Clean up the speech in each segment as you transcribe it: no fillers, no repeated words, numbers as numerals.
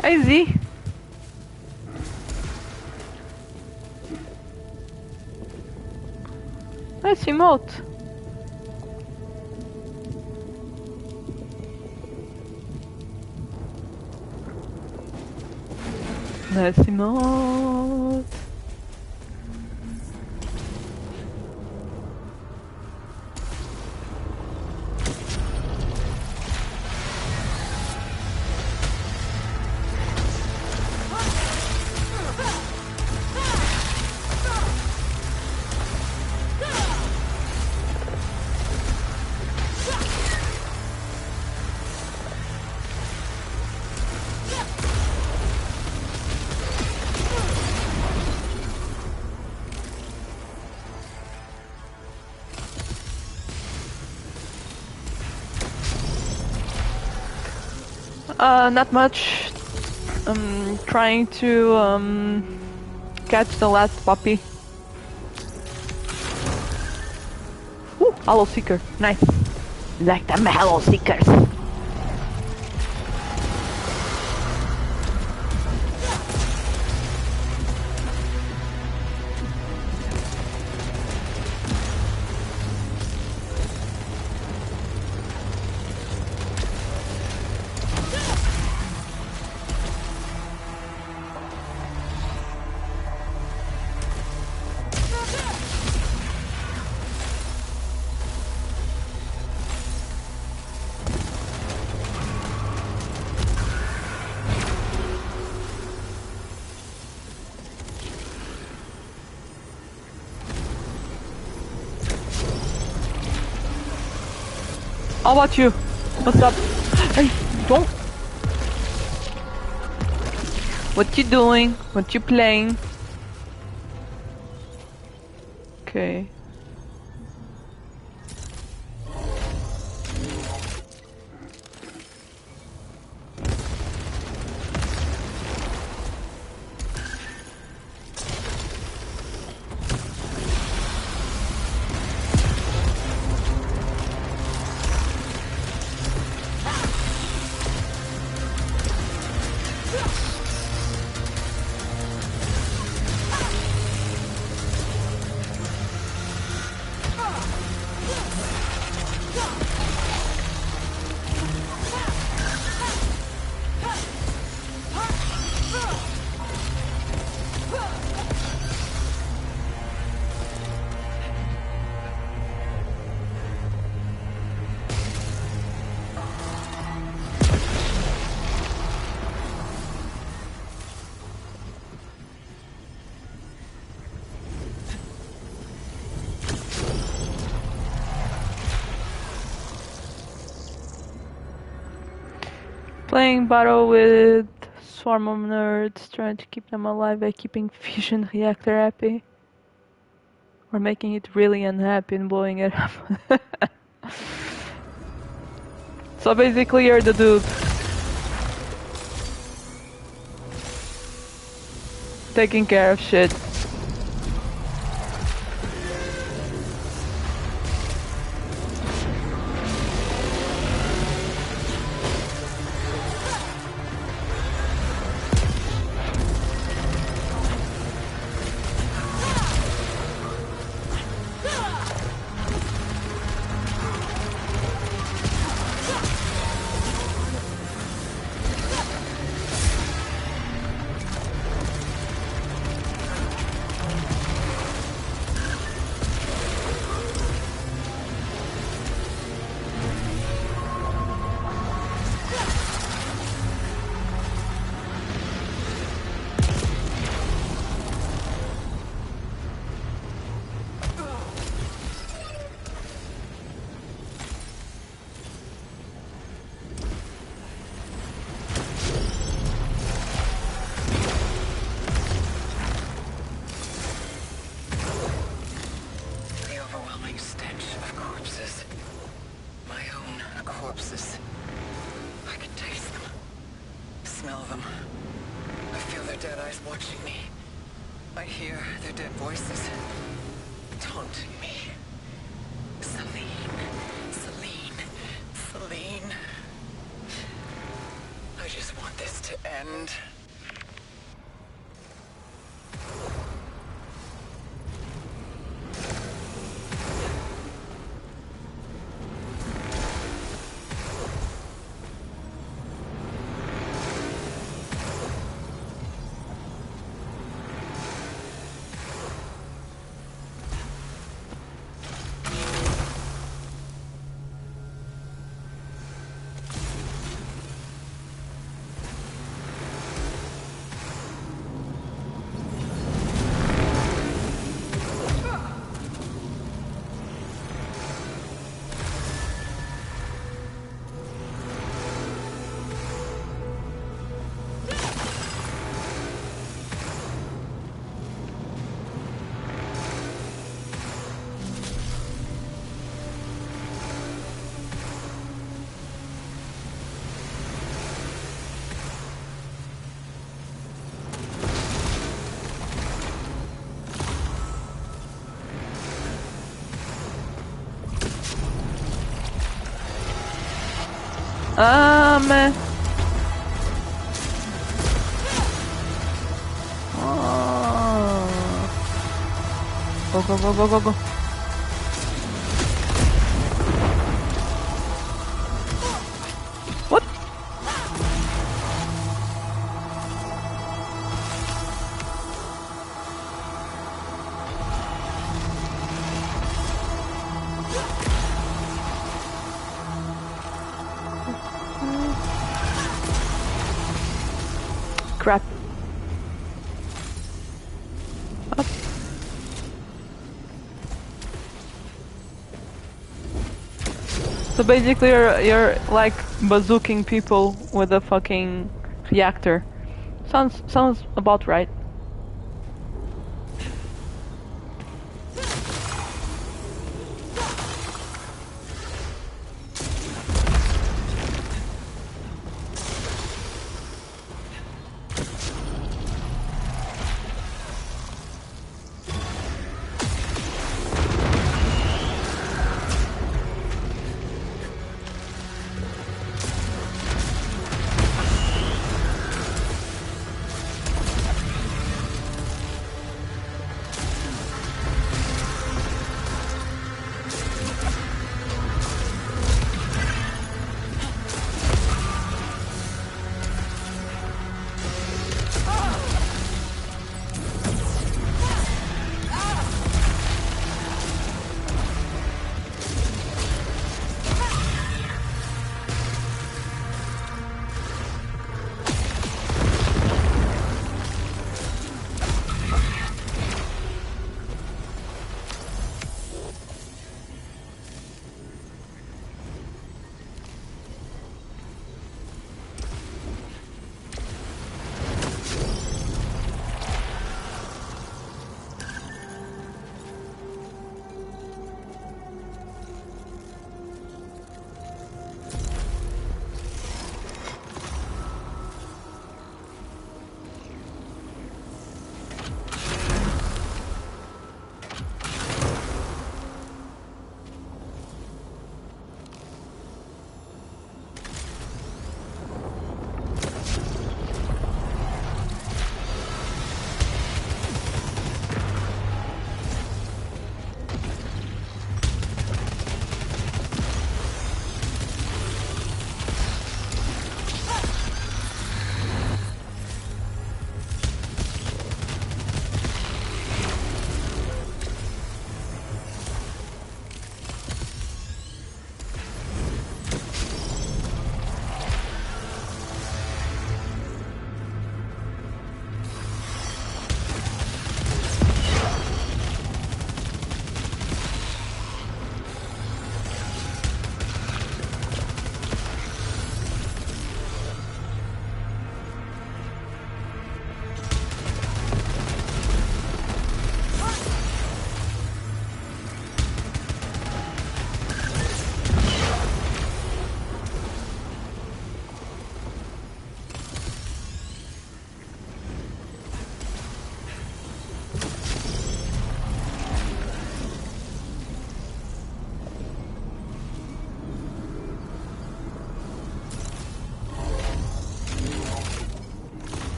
Hey Z. Nice emote. Nice emote. Not much. I'm trying to catch the last puppy. Ooh, Hollow Seeker. Nice. Like them Hollow Seekers. How about you? What's up? Hey, don't. What you doing? What you playing? Okay. Playing battle with swarm of nerds, trying to keep them alive by keeping fusion reactor happy. Or making it really unhappy and blowing it up. So basically you're the dude. Taking care of shit. I just want this to end. end. Man. Oh. Go, go, go, go, go, go. What? Crap. Up. So basically you're like bazooking people with a fucking reactor. Sounds about right.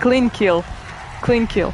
Clean kill. Clean kill.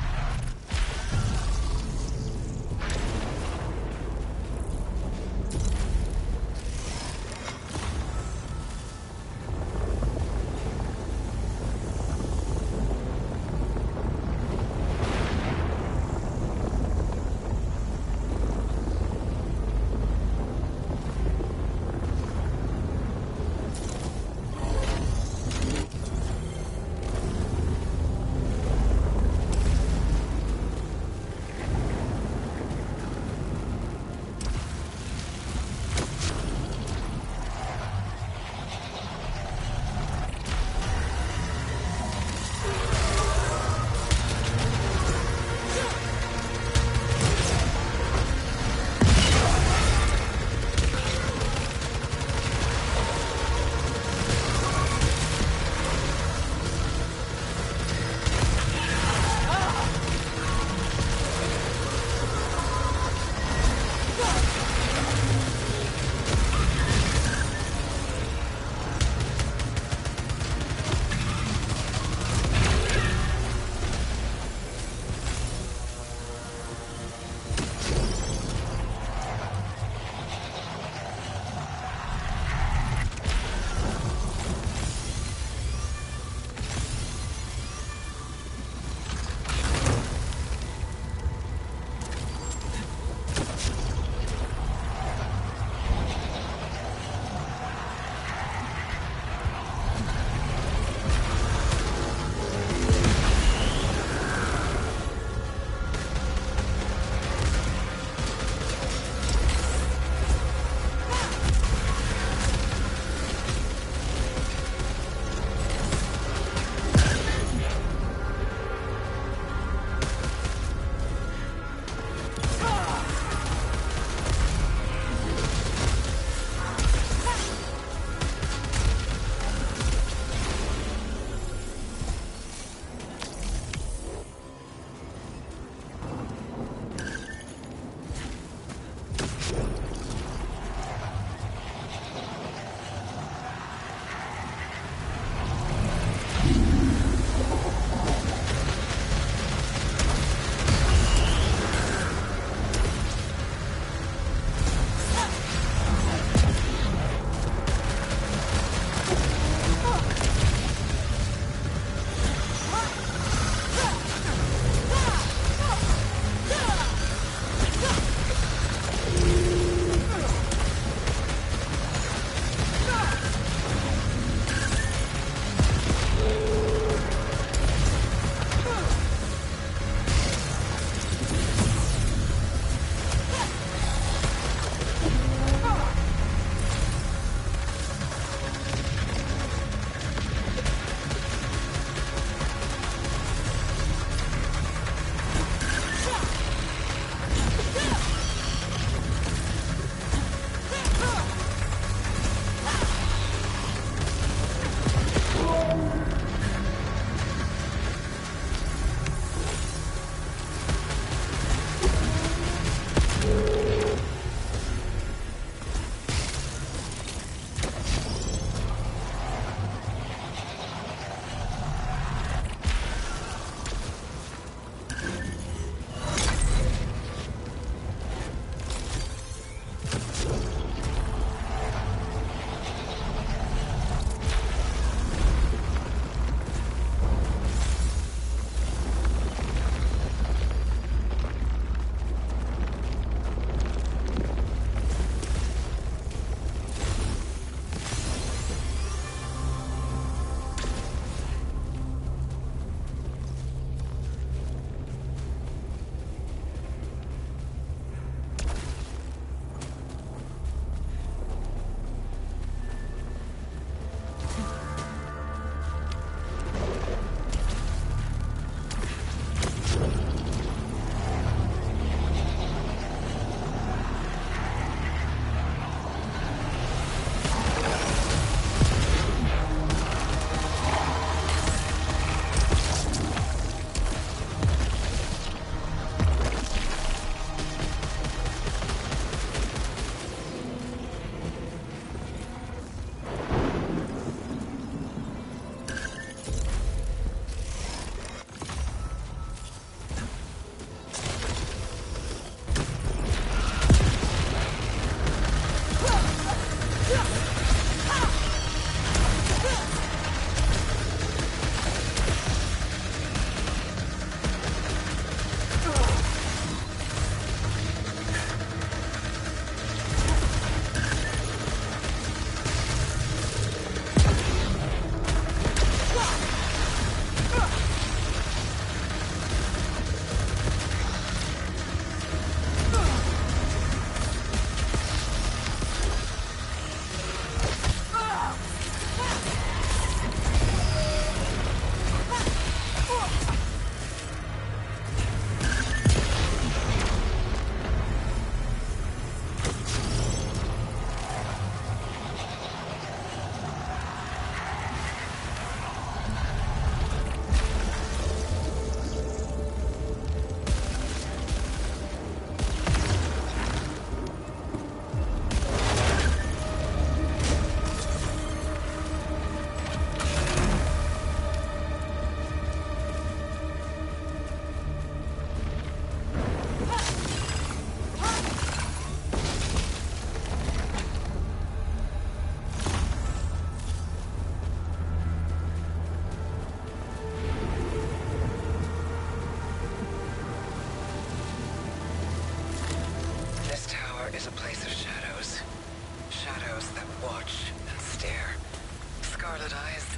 paradise.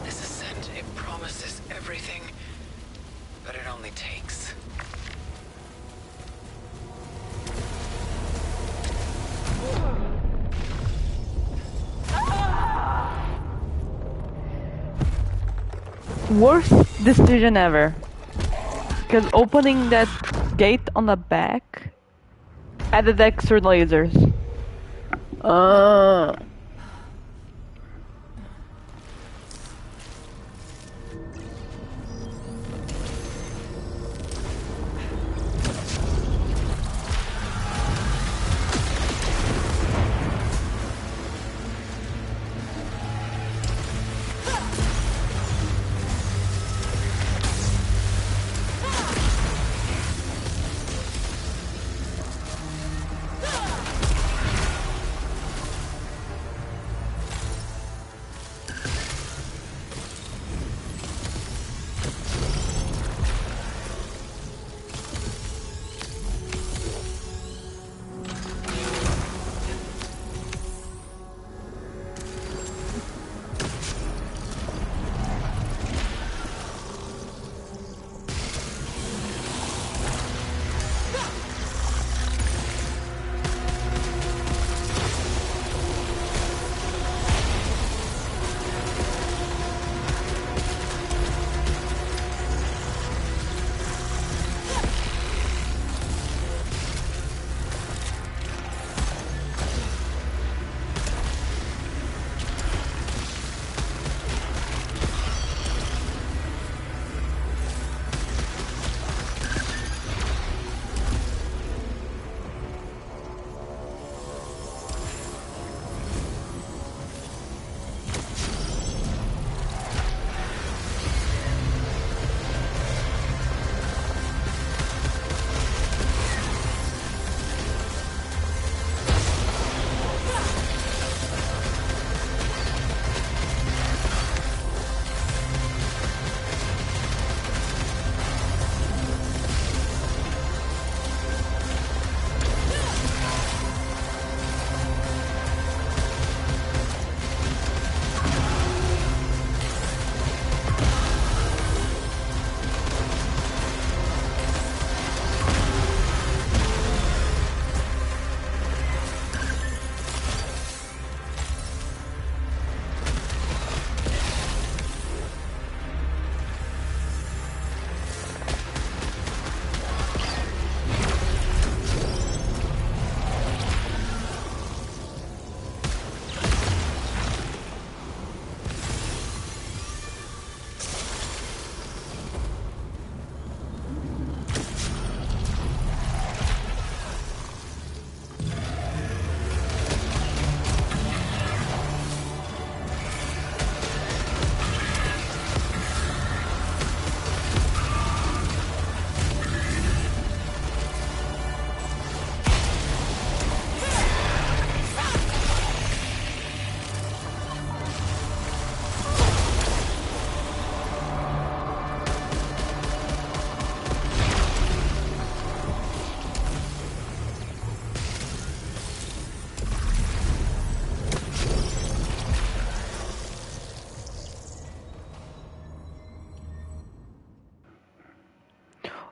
This ascent, it promises everything, but it only takes. Worst decision ever. Because opening that gate on the back added extra lasers.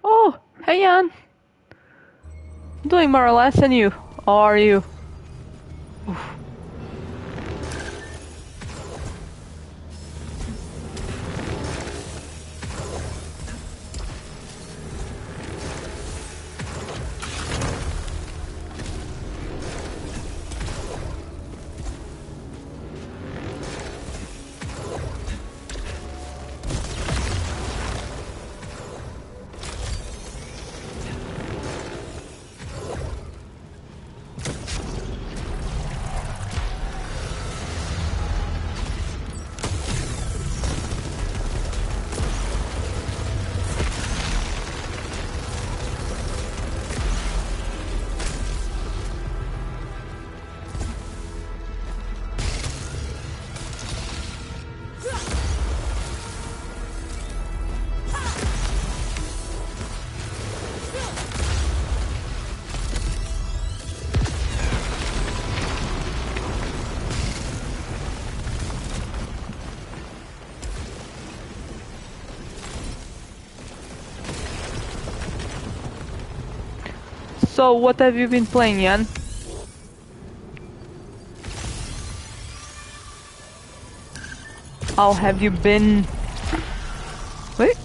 Oh, hey Jan. Doing more or less, and you? How are you? Oof. So, what have you been playing, Jan? How have you been? Wait.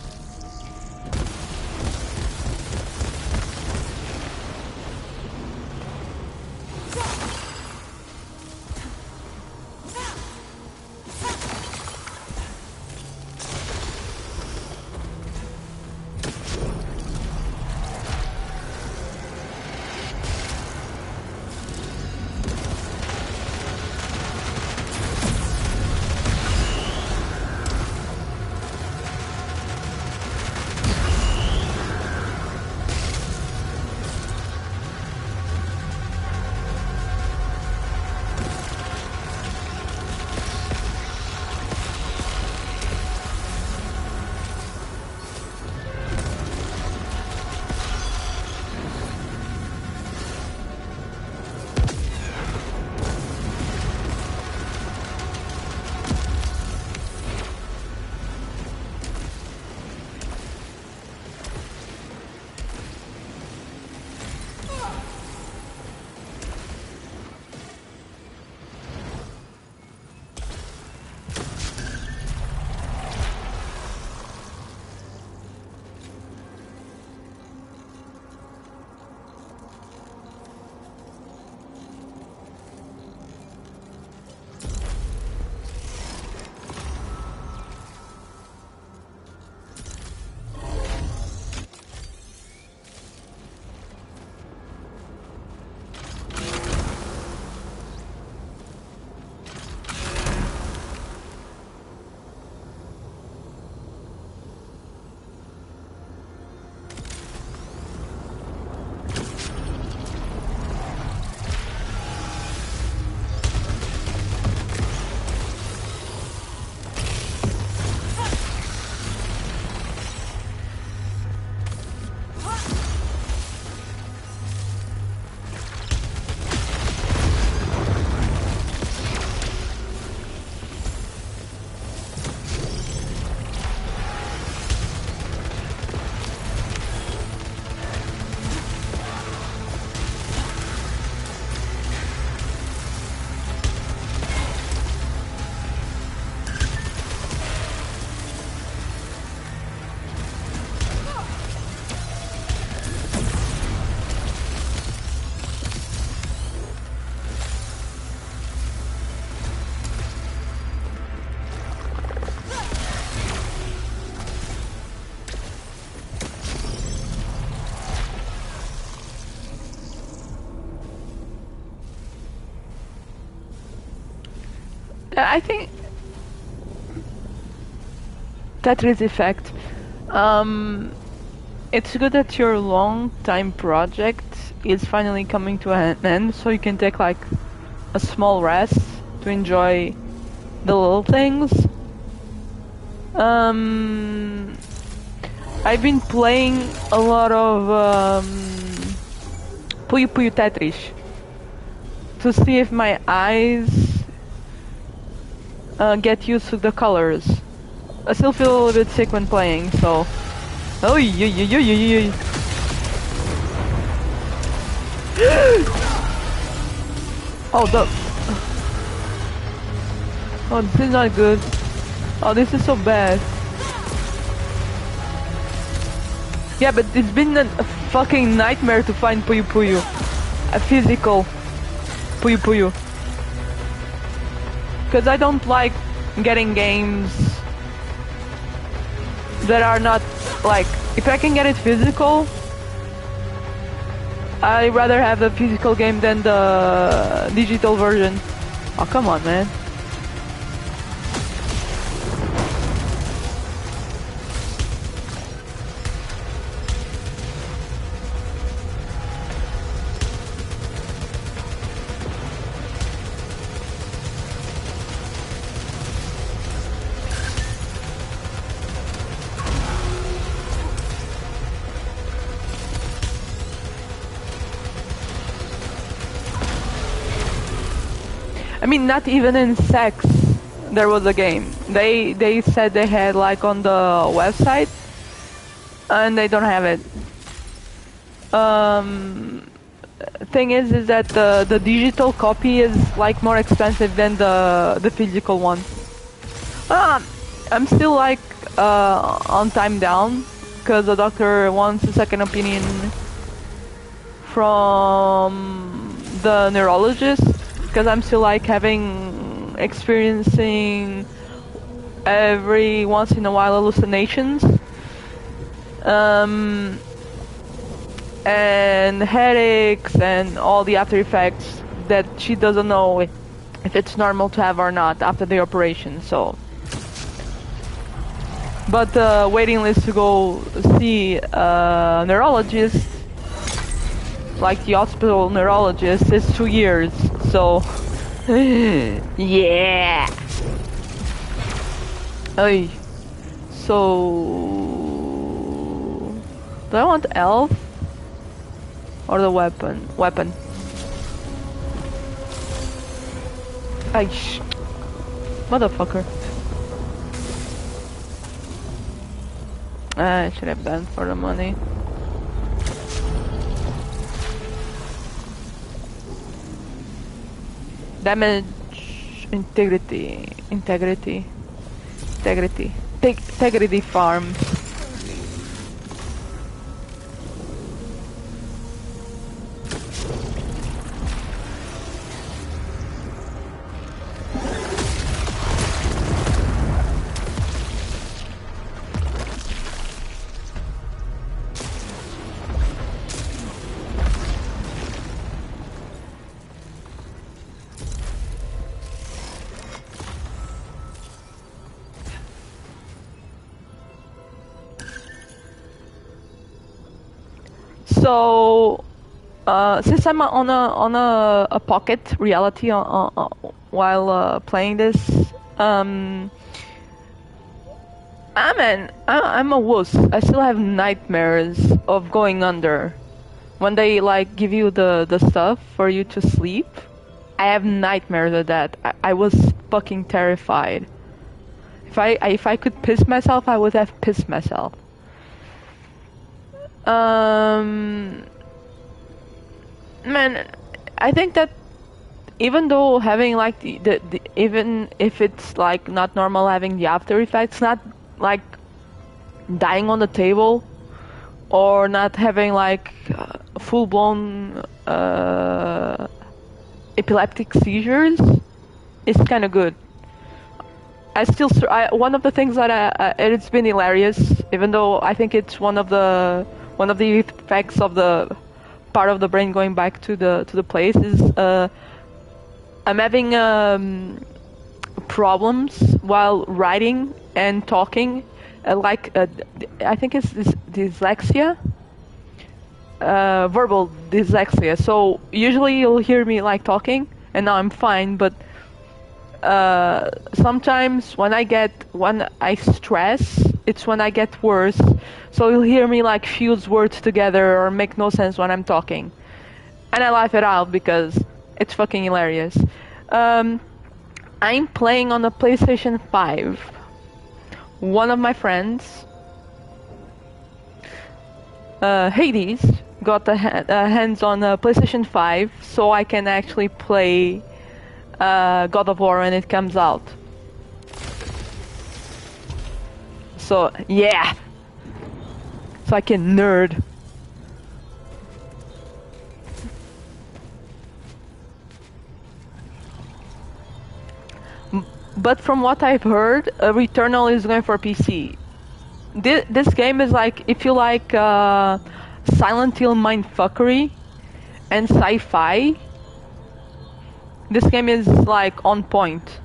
I think Tetris effect. It's good that your long time project is finally coming to an end, so you can take like a small rest to enjoy the little things. I've been playing a lot of Puyo Puyo Tetris to see if my eyes get used to the colors. I still feel a little bit sick when playing, so... Oh, oh, oh, this is not good. Oh, this is so bad. Yeah, but it's been a fucking nightmare to find Puyo Puyo. A physical Puyo Puyo. Because I don't like getting games that are not, like, if I can get it physical, I'd rather have the physical game than the digital version. Oh, come on, man. I mean, not even in sex there was a game. They said they had like on the website, and they don't have it. thing is that the digital copy is like more expensive than the physical one. I'm still like on time down because the doctor wants a second opinion from the neurologist, because I'm still like experiencing every once in a while hallucinations. And headaches and all the after effects that she doesn't know if it's normal to have or not after the operation. So, but the waiting list to go see a neurologist, like the hospital neurologist, is 2 years. So, yeah. Oy. So, do I want elf? Or the weapon? Weapon. Aish. Motherfucker. I should have done for the money. Damage. Integrity. Integrity farm. So, since I'm on a pocket reality while playing this, I'm a wuss. I still have nightmares of going under. When they like give you the stuff for you to sleep, I have nightmares of that. I was fucking terrified. If I could piss myself, I would have pissed myself. Man, I think that even though having like the even if it's like not normal having the after effects, not like dying on the table or not having like full blown epileptic seizures, is kind of good. One of the things that it's been hilarious, even though I think it's one of the effects of the part of the brain going back to the place, is I'm having problems while writing and talking, I think it's dyslexia, verbal dyslexia. So usually you'll hear me like talking, and now I'm fine, but sometimes when I stress, it's when I get worse. So you'll hear me like fuse words together or make no sense when I'm talking, and I laugh it out because it's fucking hilarious. I'm playing on the PlayStation 5. One of my friends, Hades, got the hands on a PlayStation 5, so I can actually play God of War when it comes out. So yeah, so I can nerd. But from what I've heard, Returnal is going for PC. This game is like, if you like Silent Hill mindfuckery and sci-fi, this game is like on point.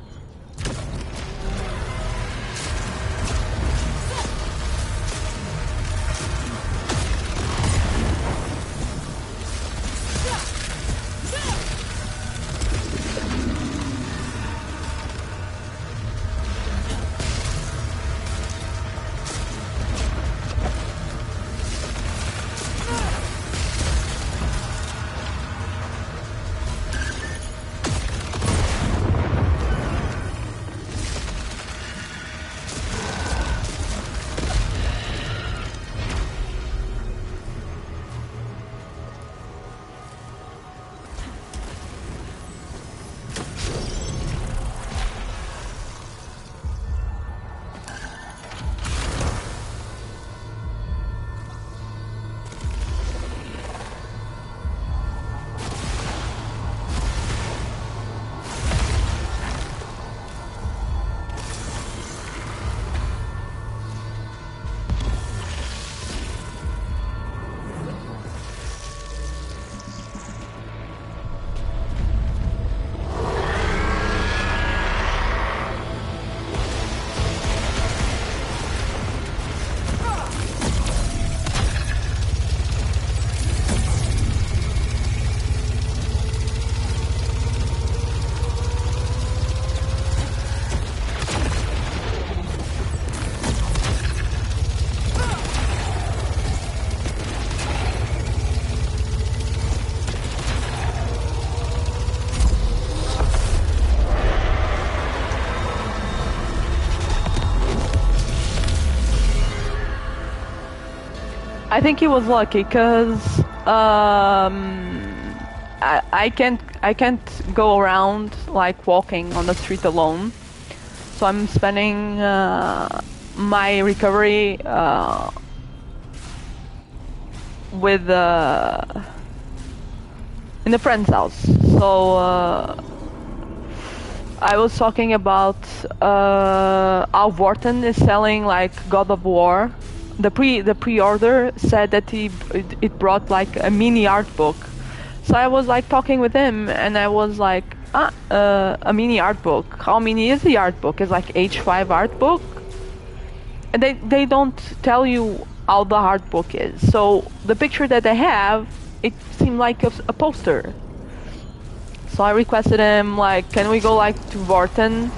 I think he was lucky because I can't go around like walking on the street alone. So I'm spending my recovery with in a friend's house. So I was talking about how Vorten is selling like God of War. The pre-order said that it brought like a mini art book. So I was like talking with him, and I was like, a mini art book. How mini is the art book? It's like H5 art book, and they don't tell you how the art book is. So the picture that they have, it seemed like a poster. So I requested him, like, can we go like to Vorten?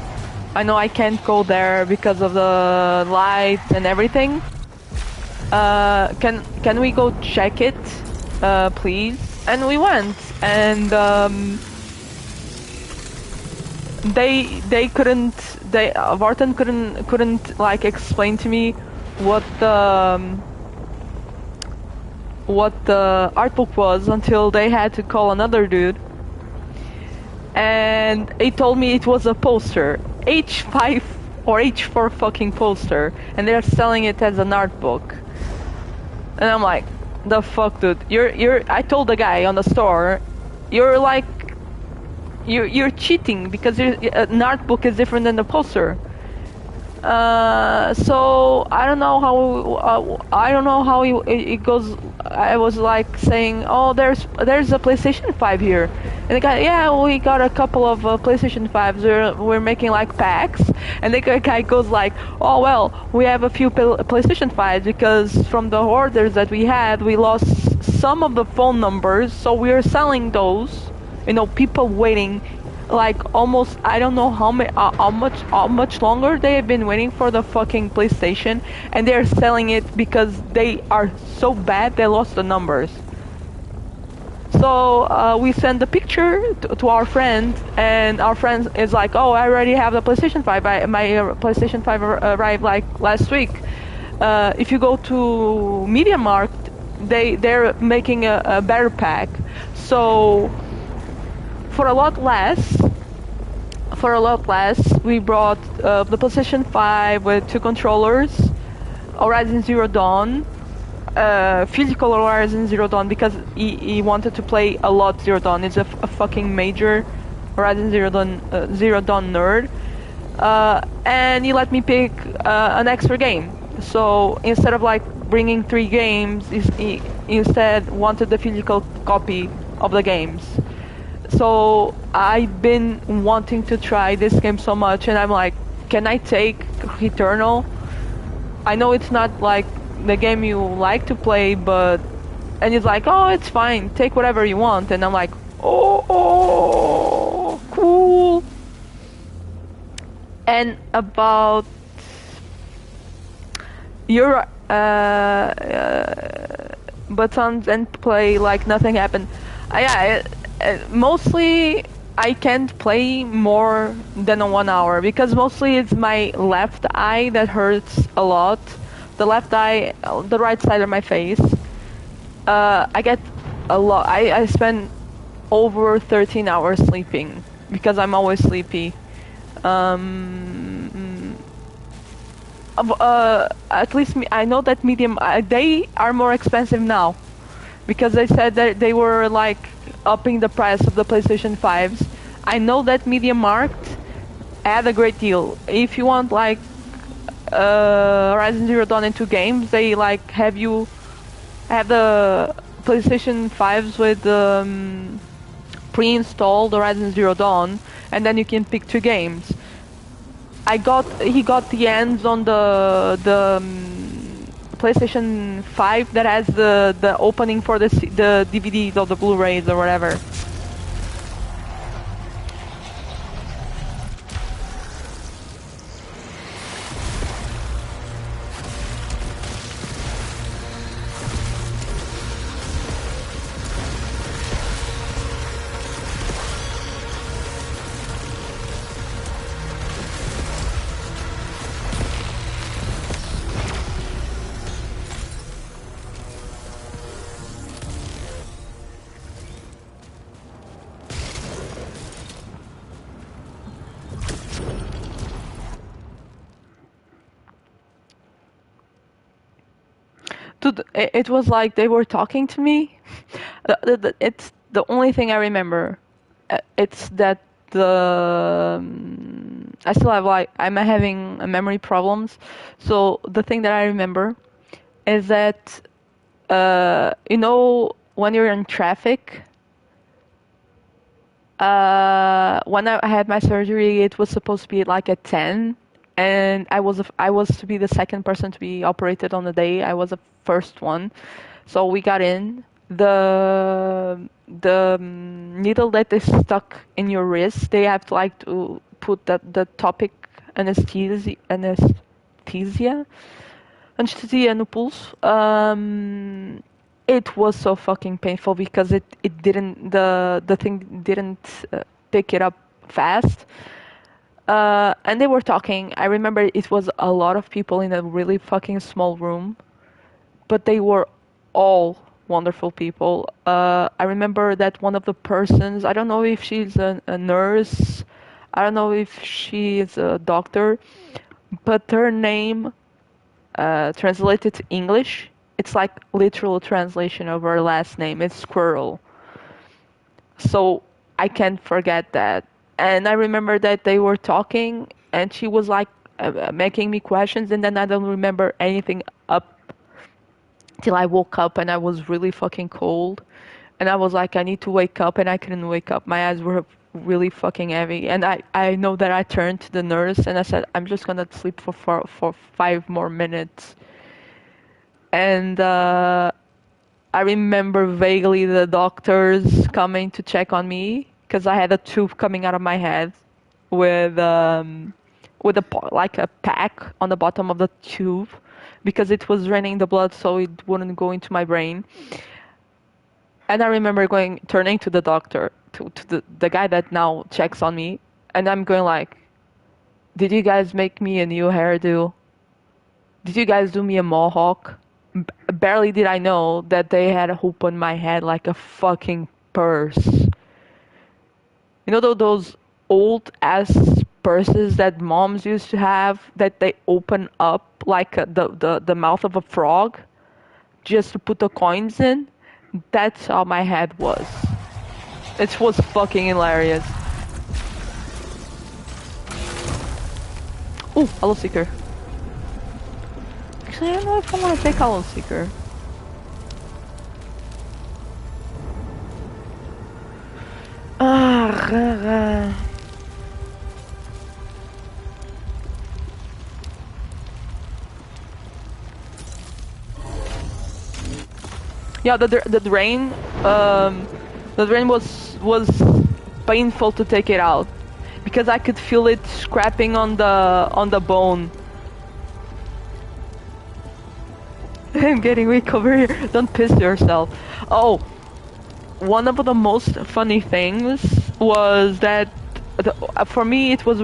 I know I can't go there because of the lights and everything. Can we go check it, please? And we went, and Vorten couldn't like explain to me what the art book was until they had to call another dude. And he told me it was a poster, H5 or H4 fucking poster, and they're selling it as an art book. And I'm like, the fuck, dude? I told the guy on the store, you're cheating because an art book is different than the poster. So I don't know how it goes. I was like saying, oh, there's a PlayStation 5 here, and the guy, yeah, we got a couple of PlayStation 5s. We're making like packs, and the guy goes like, oh well, we have a few PlayStation 5s because from the orders that we had, we lost some of the phone numbers, so we are selling those. People waiting. Like almost, I don't know how much longer they have been waiting for the fucking PlayStation, and they're selling it because they are so bad they lost the numbers. So we send the picture to our friend, and our friend is like, "Oh, I already have the PlayStation 5. My PlayStation 5 arrived like last week. If you go to MediaMarkt, they're making a better pack. So." For a lot less, we brought the PlayStation 5 with 2 controllers, Horizon Zero Dawn, physical Horizon Zero Dawn because he wanted to play a lot Zero Dawn. He's a fucking major Horizon Zero Dawn nerd, and he let me pick an extra game. So instead of like bringing 3 games, he instead wanted the physical copy of the games. So I've been wanting to try this game so much, and I'm like, can I take Returnal? I know it's not like the game you like to play, but... And he's like, oh, it's fine, take whatever you want. And I'm like, oh, cool. And about your buttons and play like nothing happened. Mostly I can't play more than 1 hour because mostly it's my left eye that hurts a lot. The left eye, the right side of my face. I get a lot. I spend over 13 hours sleeping because I'm always sleepy. At least I know that medium. They are more expensive now because they said that they were like upping the price of the PlayStation 5s. I know that MediaMarkt had a great deal. If you want like Horizon Zero Dawn in 2 games, they like have the PlayStation 5s with pre-installed Horizon Zero Dawn, and then you can pick 2 games. He got the hands on the PlayStation 5 that has the opening for the DVDs or the Blu-rays or whatever. Dude, it was like they were talking to me. It's the only thing I remember. It's that I still have like I'm having memory problems. So the thing that I remember is that you know when you're in traffic. When I had my surgery, it was supposed to be like at 10, and I was to be the second person to be operated on the day. I was the first one, so we got in. The needle that is stuck in your wrist, they have to like to put the topic anesthesia no pulso. It was so fucking painful because it didn't the thing didn't pick it up fast. And they were talking. I remember it was a lot of people in a really fucking small room, but they were all wonderful people. I remember that one of the persons, I don't know if she's a nurse, I don't know if she is a doctor, but her name translated to English, it's like literal translation of her last name. It's Squirrel. So I can't forget that. And I remember that they were talking, and she was like making me questions, and then I don't remember anything up till I woke up, and I was really fucking cold. And I was like, I need to wake up, and I couldn't wake up. My eyes were really fucking heavy. And I know that I turned to the nurse and I said, I'm just gonna sleep for 5 more minutes. And I remember vaguely the doctors coming to check on me because I had a tube coming out of my head with like a pack on the bottom of the tube because it was draining the blood so it wouldn't go into my brain. And I remember turning to the doctor, to the guy that now checks on me, and I'm going like, did you guys make me a new hairdo? Did you guys do me a mohawk? Barely did I know that they had a hoop on my head like a fucking purse. You know those old ass purses that moms used to have that they open up like the mouth of a frog just to put the coins in? That's how my head was. It was fucking hilarious. Ooh, Hollow Seeker. Actually, I don't know if I want to take Hollow Seeker. Yeah, the drain, the drain was painful to take it out because I could feel it scraping on the bone. I'm getting weak over here. Don't piss yourself. Oh, one of the most funny things was that for me it was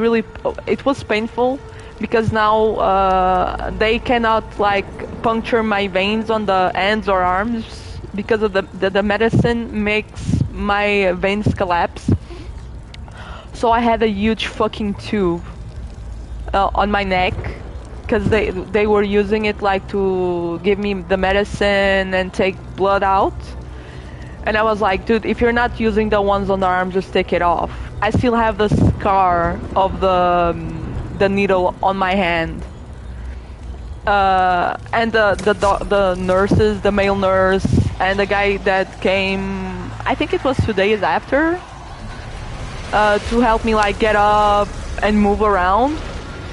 painful because now they cannot like puncture my veins on the hands or arms because of the medicine makes my veins collapse. So I had a huge fucking tube on my neck because they were using it like to give me the medicine and take blood out. And I was like, dude, if you're not using the ones on the arm, just take it off. I still have the scar of the needle on my hand. And the nurses, the male nurse, and the guy that came, I think it was 2 days after, to help me like get up and move around.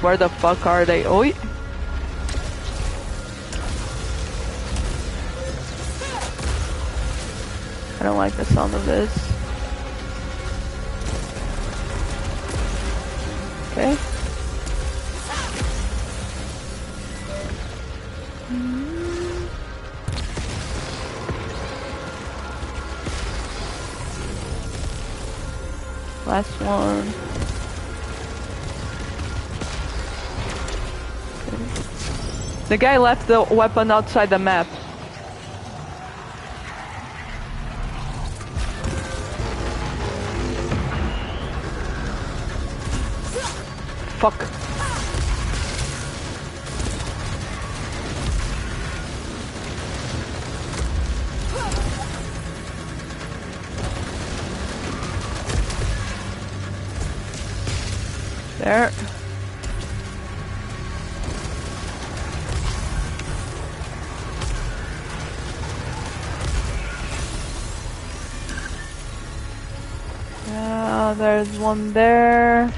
Where the fuck are they? Oi. I don't like the sound of this. Okay. Last one. Okay. The guy left the weapon outside the map. Fuck. There. Yeah, there's one there.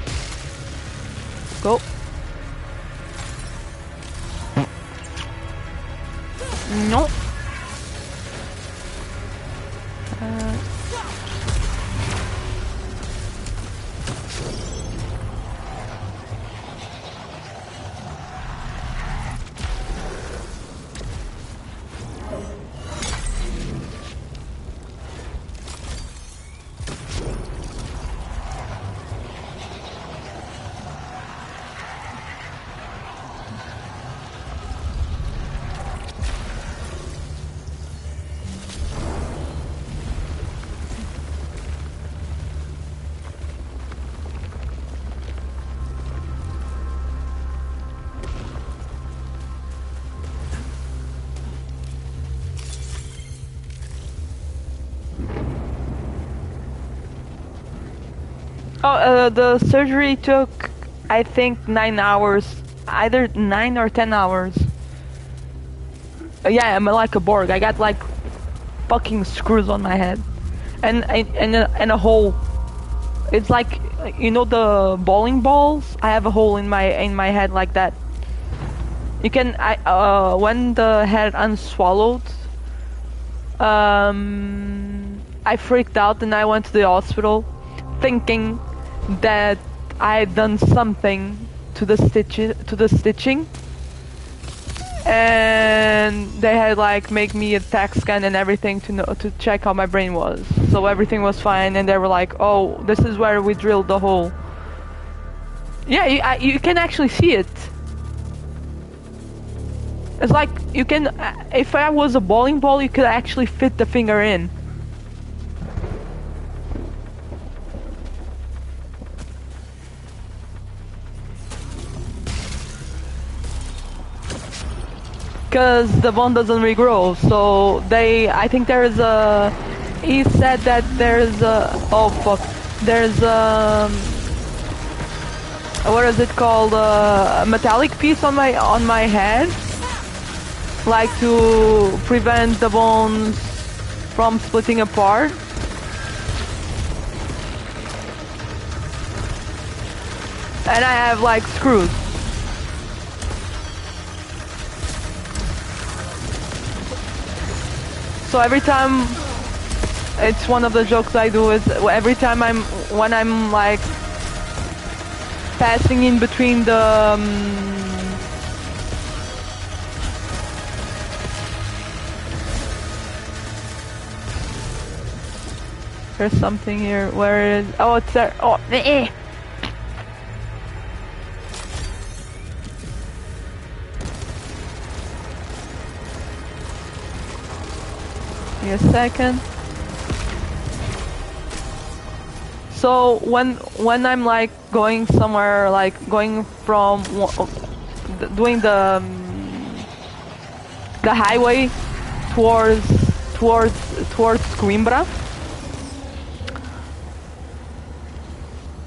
Go. No. Oh, the surgery took, I think, 9 hours. Either 9 or 10 hours. Yeah, I'm like a Borg. I got like fucking screws on my head. And a hole. It's like, you know the bowling balls? I have a hole in my head like that. You can, when the head unswallowed, I freaked out and I went to the hospital thinking that I had done something to the stitching, and they had like make me a TAC scan and everything to check how my brain was. So everything was fine, and they were like, "Oh, this is where we drilled the hole." Yeah, you can actually see it. It's like you can. If I was a bowling ball, you could actually fit the finger in. Because the bone doesn't regrow, so I think there's a, he said that there's a, oh fuck, there's a, what is it called, a metallic piece on my head, like to prevent the bones from splitting apart. And I have like screws. So every time, it's one of the jokes I do is every time when I'm like passing in between the there's something here. Where is? Oh, it's there. Oh, eh. A second. So when I'm like going somewhere, like going from doing the highway towards Coimbra,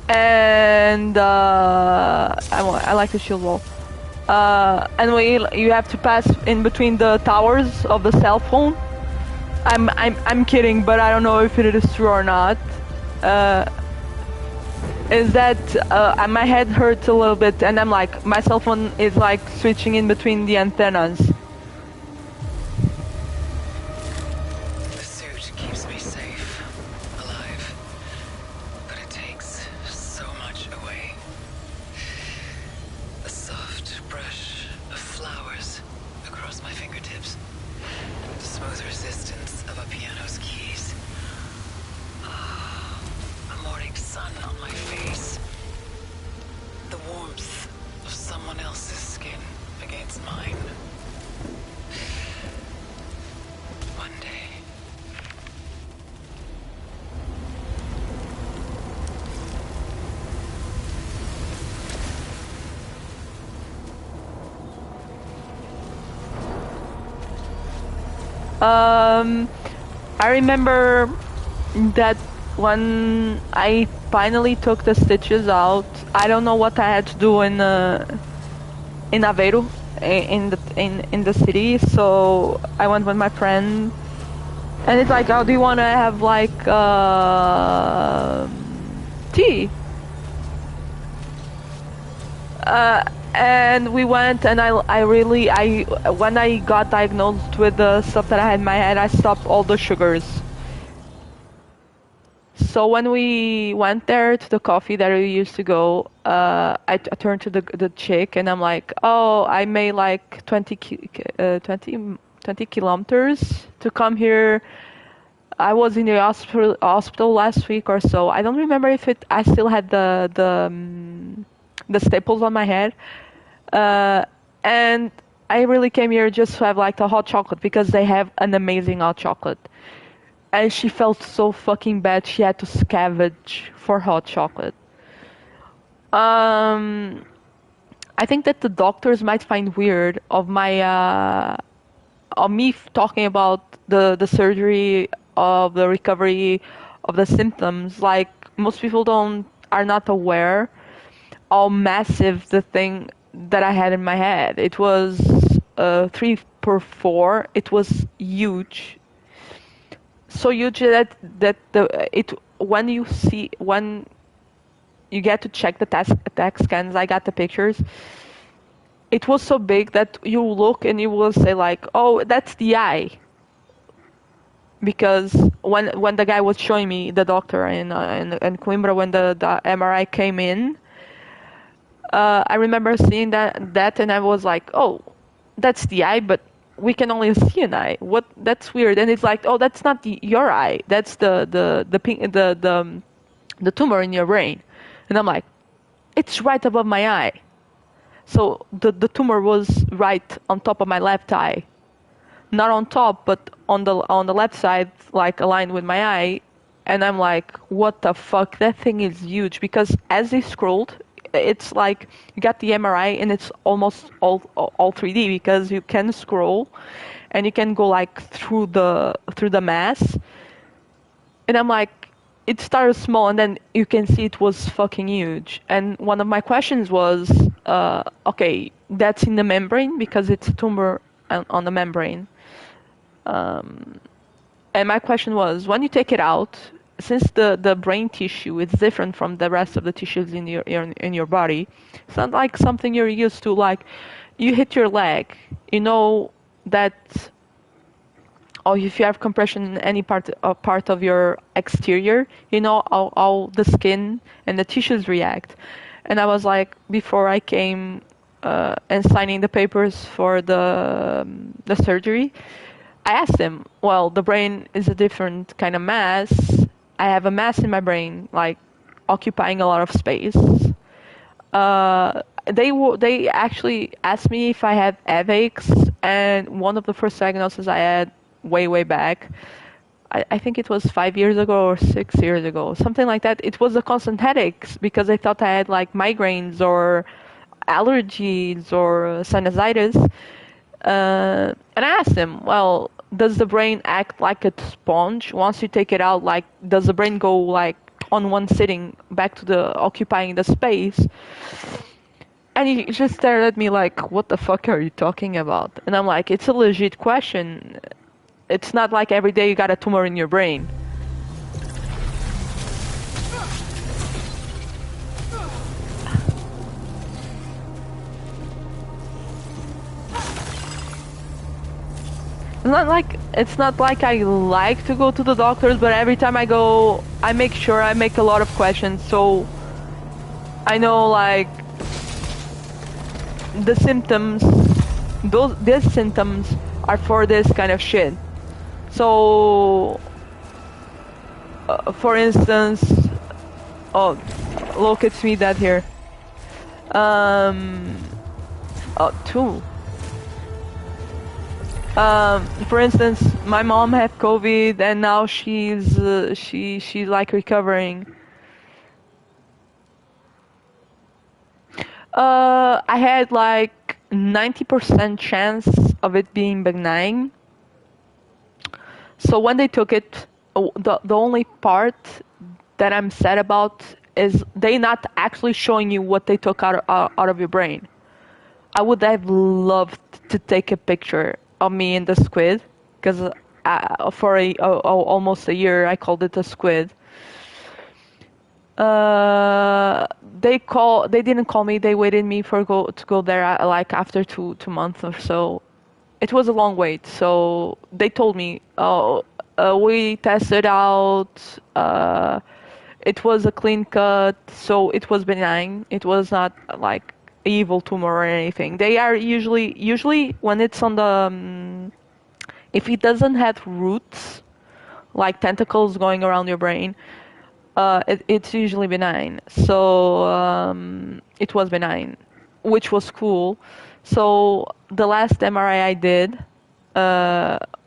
and I like the shield wall. And you have to pass in between the towers of the cell phone. I'm kidding, but I don't know if it is true or not. Is that my head hurts a little bit, and I'm like, my cell phone is like switching in between the antennas. The suit keeps me safe, alive, but it takes so much away. A soft brush of flowers across my fingertips. The smooth resistance of a piano's keys. A morning sun on my face. The warmth of someone else's skin against mine. One day. I remember that when I finally took the stitches out, I don't know what I had to do in Aveiro, in the city. So I went with my friend, and it's like, oh, do you want to have like tea? And we went, and I when I got diagnosed with the stuff that I had in my head, I stopped all the sugars. So when we went there to the coffee that we used to go, I turned to the chick and I'm like, oh, I made like 20 kilometers to come here. I was in the hospital last week or so. I don't remember if I still had the staples on my head. And I really came here just to have like the hot chocolate because they have an amazing hot chocolate. And she felt so fucking bad she had to scavenge for hot chocolate. Um, I think that the doctors might find weird of me talking about the surgery, of the recovery, of the symptoms. Like most people are not aware how massive the thing that I had in my head. It was 3 per 4. It was huge, so huge that the it when you get to check the tech scans. I got the pictures. It was so big that you look and you will say like, oh, that's the eye. Because when the guy was showing me, the doctor in Coimbra, when the MRI came in, I remember seeing that and I was like, oh, that's the eye, but we can only see an eye. What? That's weird. And it's like, oh, that's not your eye. That's the tumor in your brain. And I'm like, it's right above my eye. So the tumor was right on top of my left eye. Not on top, but on the left side, like aligned with my eye. And I'm like, what the fuck? That thing is huge. Because as they scrolled, it's like you got the MRI and it's almost all 3D because you can scroll and you can go like through the mass. And I'm like, it started small and then you can see it was fucking huge. And one of my questions was, okay, that's in the membrane because it's a tumor on the membrane. And my question was, when you take it out, since the brain tissue is different from the rest of the tissues in your body, it's not like something you're used to. Like, you hit your leg, you know that, or if you have compression in any part of your exterior, you know how the skin and the tissues react. And I was like, before I came and signing the papers for the surgery, I asked him, well, the brain is a different kind of mass. I have a mass in my brain, like occupying a lot of space. They actually asked me if I had headaches, and one of the first diagnoses I had way back, I think it was 5 years ago or 6 years ago, something like that. It was a constant headaches because I thought I had like migraines or allergies or sinusitis. And I asked him, well, does the brain act like a sponge? Once you take it out, like, does the brain go like on one sitting back to the occupying the space? And he just stared at me like, what the fuck are you talking about? And I'm like, it's a legit question. It's not like every day you got a tumor in your brain. It's not like I like to go to the doctors, but every time I go, I make sure I make a lot of questions, so I know like the symptoms, these symptoms are for this kind of shit. So, for instance, oh, look, it's me that here. Two. For instance, my mom had COVID and now she's like recovering. I had like 90% chance of it being benign. So when they took it, the only part that I'm sad about is they not actually showing you what they took out of your brain. I would have loved to take a picture of me in the squid, because for almost a year I called it a squid. They didn't call me. They waited me to go there like after two months or so. It was a long wait. So they told me, oh, we tested out. It was a clean cut, so it was benign. It was not like evil tumor or anything. They are usually when it's on the if it doesn't have roots like tentacles going around your brain, it's usually benign. So it was benign, which was cool. So the last MRI I did,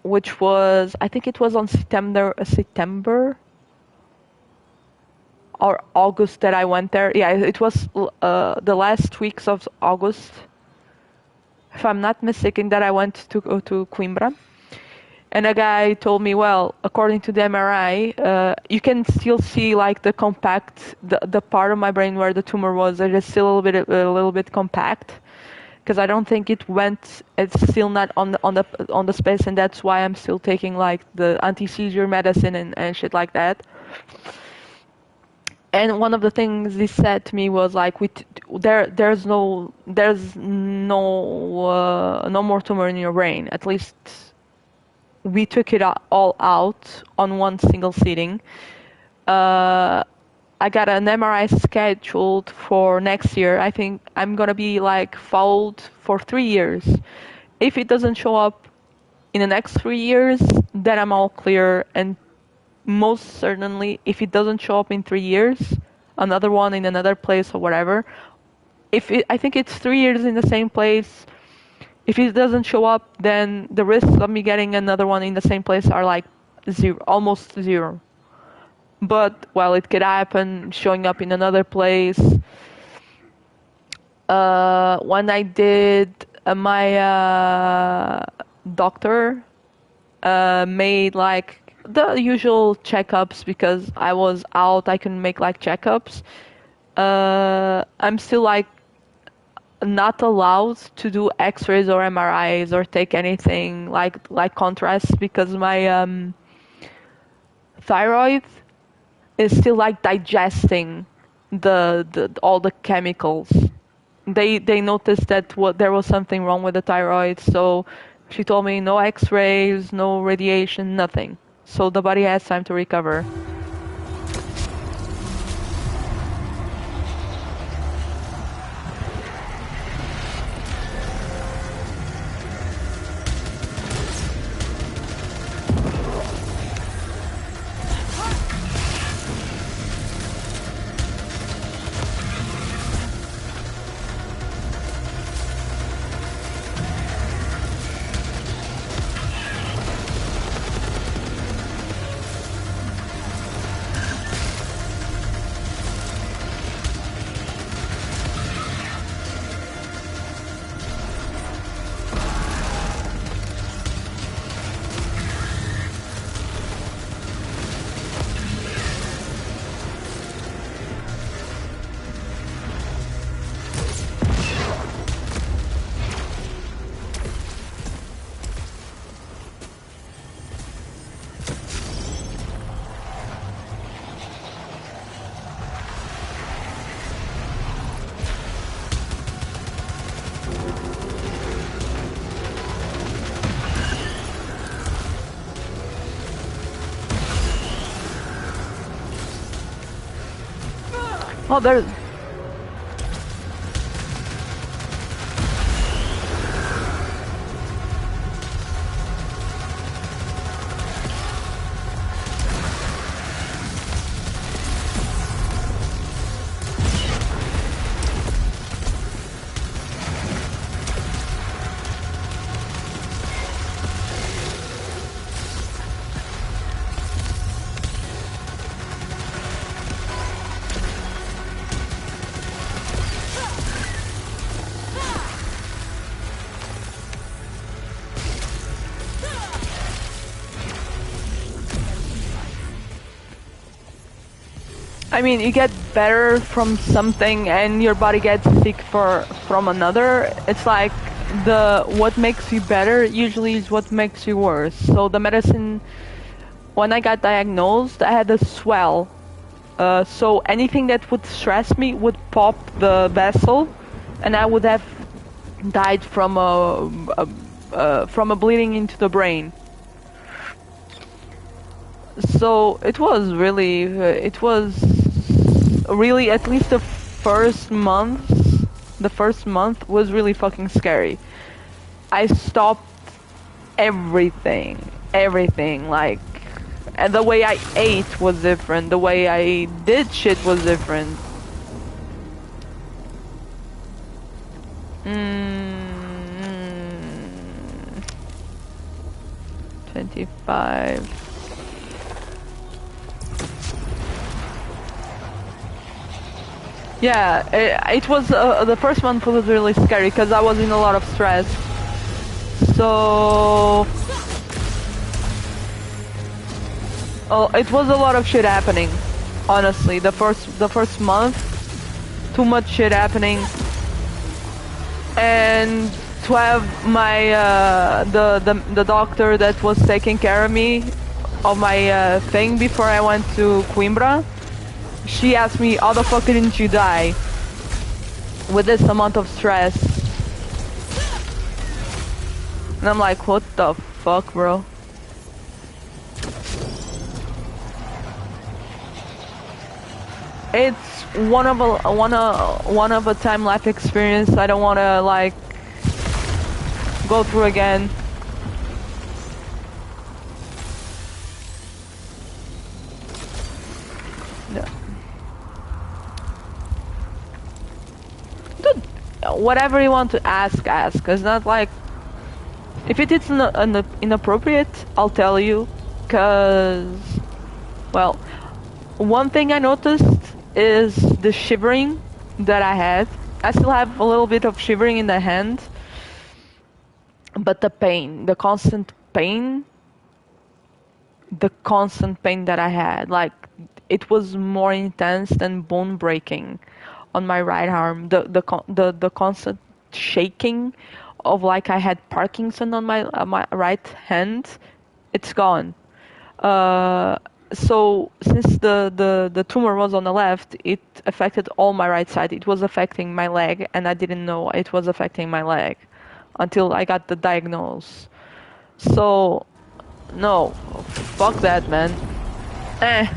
which was, I think it was on September or August that I went there. Yeah, it was the last weeks of August, if I'm not mistaken, that I went to Coimbra. And a guy told me, well, according to the MRI, you can still see like the part of my brain where the tumor was. It is still a little bit compact, because I don't think it went. It's still not on the space, and that's why I'm still taking like the anti-seizure medicine and shit like that. And one of the things he said to me was like, there's no no more tumor in your brain. At least we took it all out on one single sitting. I got an MRI scheduled for next year. I think I'm gonna be like followed for 3 years. If it doesn't show up in the next 3 years, then I'm all clear. And most certainly, if it doesn't show up in 3 years, another one in another place or whatever. I think it's 3 years in the same place. If it doesn't show up, then the risks of me getting another one in the same place are like zero, almost zero. But, well, it could happen showing up in another place. When I did my doctor made like the usual checkups, because I was out, I couldn't make like checkups. I'm still like not allowed to do X-rays or MRIs or take anything like contrast, because my thyroid is still like digesting the all the chemicals. They noticed that there was something wrong with the thyroid, so she told me no X-rays, no radiation, nothing. So the body has time to recover. Oh, there's... I mean, you get better from something and your body gets sick from another. It's like what makes you better usually is what makes you worse. So the medicine, when I got diagnosed, I had a swell. So anything that would stress me would pop the vessel, and I would have died from a bleeding into the brain. So it was really at least the first month. The first month was really fucking scary. I stopped everything, like, and the way I ate was different. The way I did shit was different. 25. Yeah, it was the first month was really scary because I was in a lot of stress. So it was a lot of shit happening. Honestly, the first month, too much shit happening, and to have my the doctor that was taking care of me of my thing before I went to Coimbra. She asked me, how the fuck didn't you die with this amount of stress? And I'm like, what the fuck, bro? It's one of a time life experience I don't want to like go through again. Yeah. Dude, whatever you want to ask. It's not like, if it is inappropriate, I'll tell you. Cause, well, one thing I noticed is the shivering that I had. I still have a little bit of shivering in the hand, but the pain, the constant pain that I had, like, it was more intense than bone breaking on my right arm. The constant shaking of like I had Parkinson on my right hand, it's gone. So since the tumor was on the left, it affected all my right side. It was affecting my leg, and I didn't know it was affecting my leg until I got the diagnosis. So no, fuck that, man. Eh.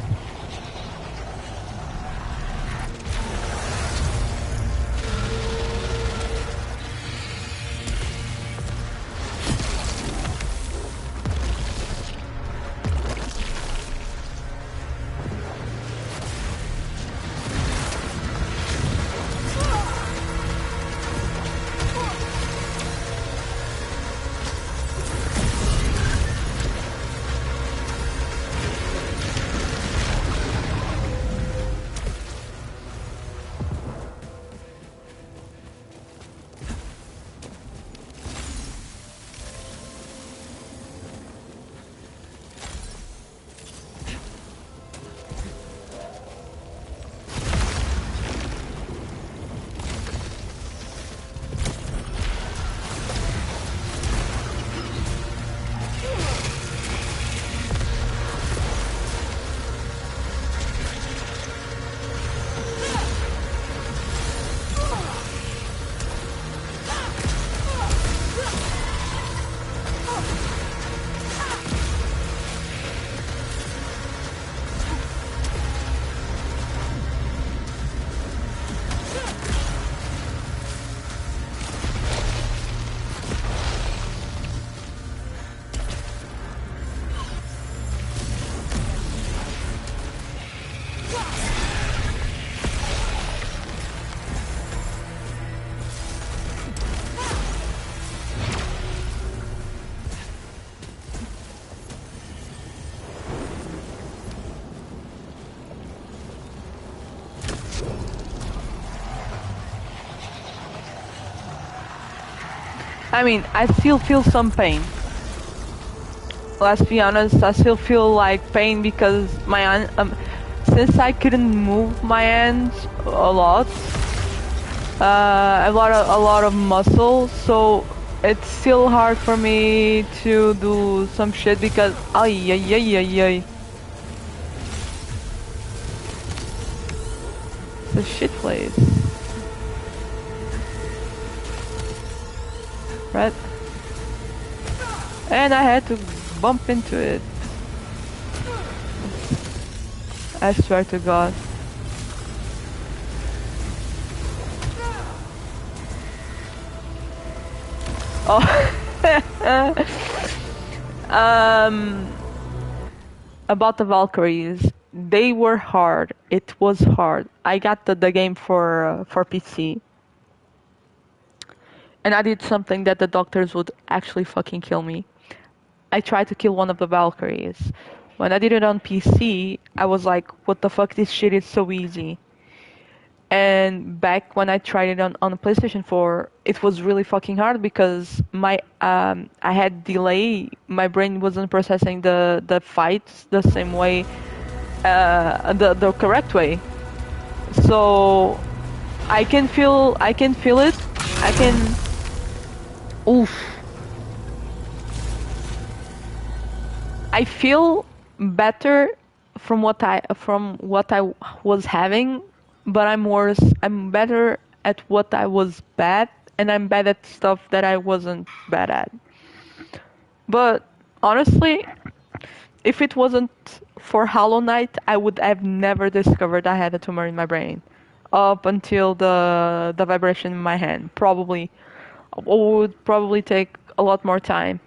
I mean, I still feel some pain. Let's be honest, I still feel like pain because since I couldn't move my hands a lot, a lot of muscle, so it's still hard for me to do some shit because ay ay ay ay ay. It's a shit place. Right? And I had to bump into it. I swear to God. Oh. About the Valkyries, they were hard. It was hard. I got the game for PC, and I did something that the doctors would actually fucking kill me. I tried to kill one of the Valkyries. When I did it on PC, I was like, what the fuck, this shit is so easy. And back when I tried it on the PlayStation 4, it was really fucking hard because I had delay. My brain wasn't processing the fights the same way, the correct way. So I can feel it. I can. Oof. I feel better from what I was having, but I'm worse. I'm better at what I was bad, and I'm bad at stuff that I wasn't bad at. But honestly, if it wasn't for Hollow Knight, I would have never discovered I had a tumor in my brain, up until the vibration in my hand. Probably would probably take a lot more time.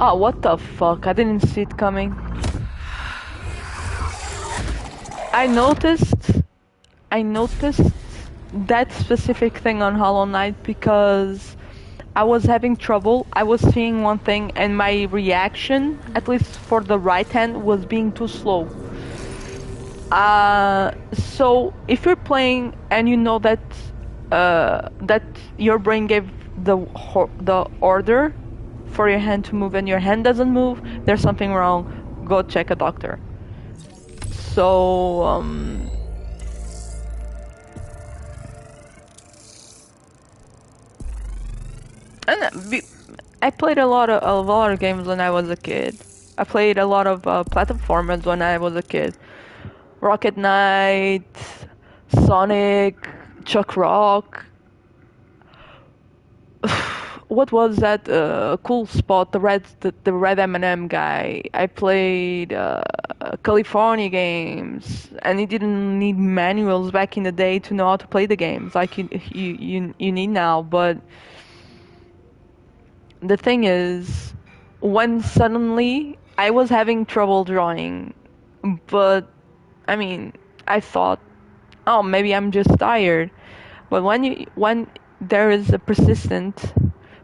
Oh, what the fuck? I didn't see it coming. I noticed that specific thing on Hollow Knight because I was having trouble. I was seeing one thing and my reaction, at least for the right hand, was being too slow. So if you're playing and you know that that your brain gave the order for your hand to move and your hand doesn't move, there's something wrong. Go check a doctor. So I played a lot of games when I was a kid. I played a lot of platformers when I was a kid. Rocket Knight, Sonic, Chuck Rock. What was that cool spot? The red M&M guy. I played California games, and it didn't need manuals back in the day to know how to play the games like you need now. But the thing is, when suddenly I was having trouble drawing, but I mean, I thought, oh, maybe I'm just tired. But when there is a persistent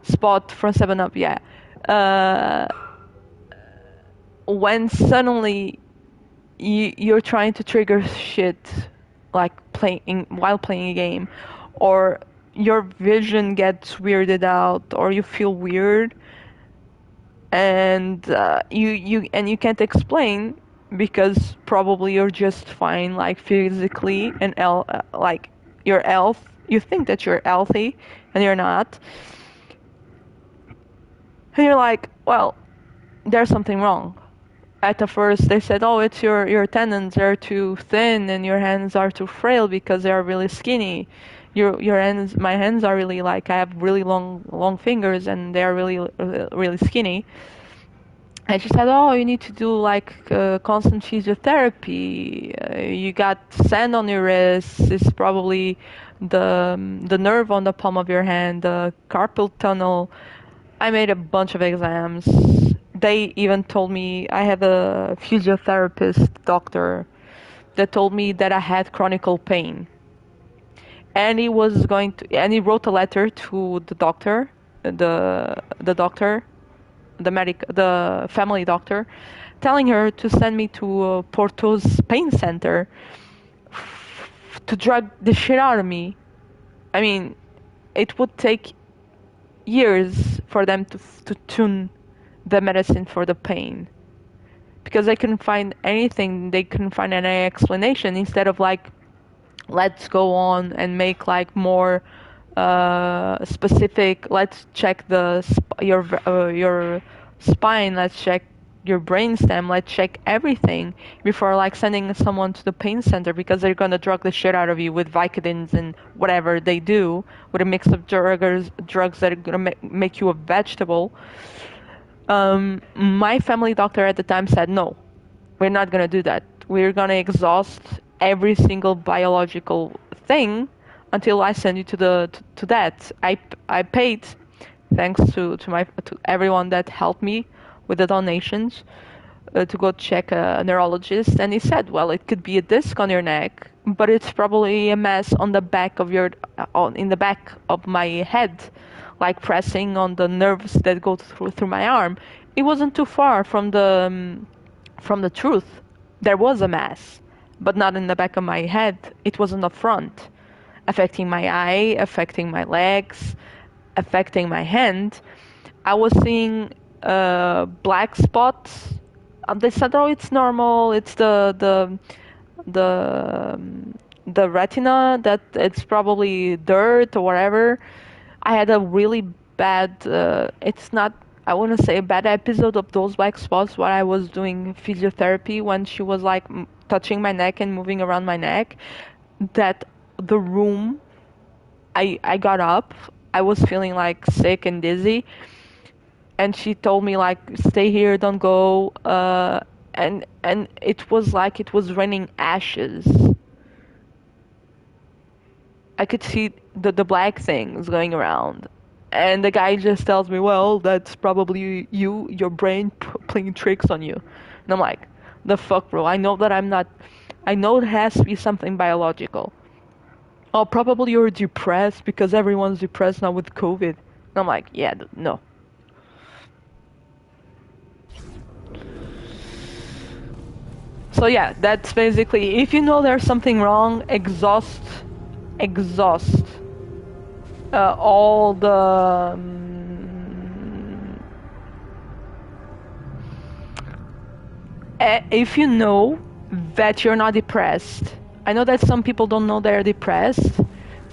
spot from 7-Up, yeah. When suddenly you're trying to trigger shit like while playing a game, or your vision gets weirded out, or you feel weird, and you can't explain because probably you're just fine, like physically and like your health. You think that you're healthy, and you're not. And you're like, well, there's something wrong. At the first, they said, oh, it's your tendons are too thin and your hands are too frail because they are really skinny. your hands, my hands are really like, I have really long fingers and they are really skinny. And she said, oh, you need to do like constant physiotherapy. You got sand on your wrists. It's probably the nerve on the palm of your hand, the carpal tunnel. I made a bunch of exams. They even told me, I had a physiotherapist doctor that told me that I had chronic pain. And he wrote a letter to the doctor, the doctor, the family doctor, telling her to send me to Porto's pain center to drug the shit out of me. I mean, it would take years for them to tune the medicine for the pain, because they couldn't find anything. They couldn't find any explanation. Instead of like, let's go on and make like more specific. Let's check your spine. Let's check your brainstem. Let's check everything before like sending someone to the pain center, because they're gonna drug the shit out of you with Vicodins and whatever they do with a mix of drugs that are gonna make you a vegetable. My family doctor at the time said, no, we're not gonna do that. We're gonna exhaust every single biological thing until I send you to that. I paid, thanks to everyone that helped me with the donations, to go check a neurologist, and he said, well, it could be a disc on your neck, but it's probably a mass on the back of in the back of my head, like pressing on the nerves that go through my arm. It wasn't too far from the truth. There was a mass, but not in the back of my head. It was in the front, affecting my eye, affecting my legs, affecting my hand. I was seeing black spots. They said, "Oh, it's normal. It's the retina, that it's probably dirt or whatever." I had a really bad. It's not. I wouldn't say a bad episode of those black spots while I was doing physiotherapy, when she was like touching my neck and moving around my neck. That the room, I got up. I was feeling like sick and dizzy, and she told me like, stay here, don't go. And it was like it was raining ashes. I could see the black things going around. And the guy just tells me, well, that's probably your brain playing tricks on you. And I'm like, the fuck, bro? I know that I'm not. I know it has to be something biological. Oh, probably you're depressed because everyone's depressed now with COVID. And I'm like, yeah, no. So yeah, that's basically, if you know there's something wrong, exhaust all the if you know that you're not depressed. I know that some people don't know they're depressed,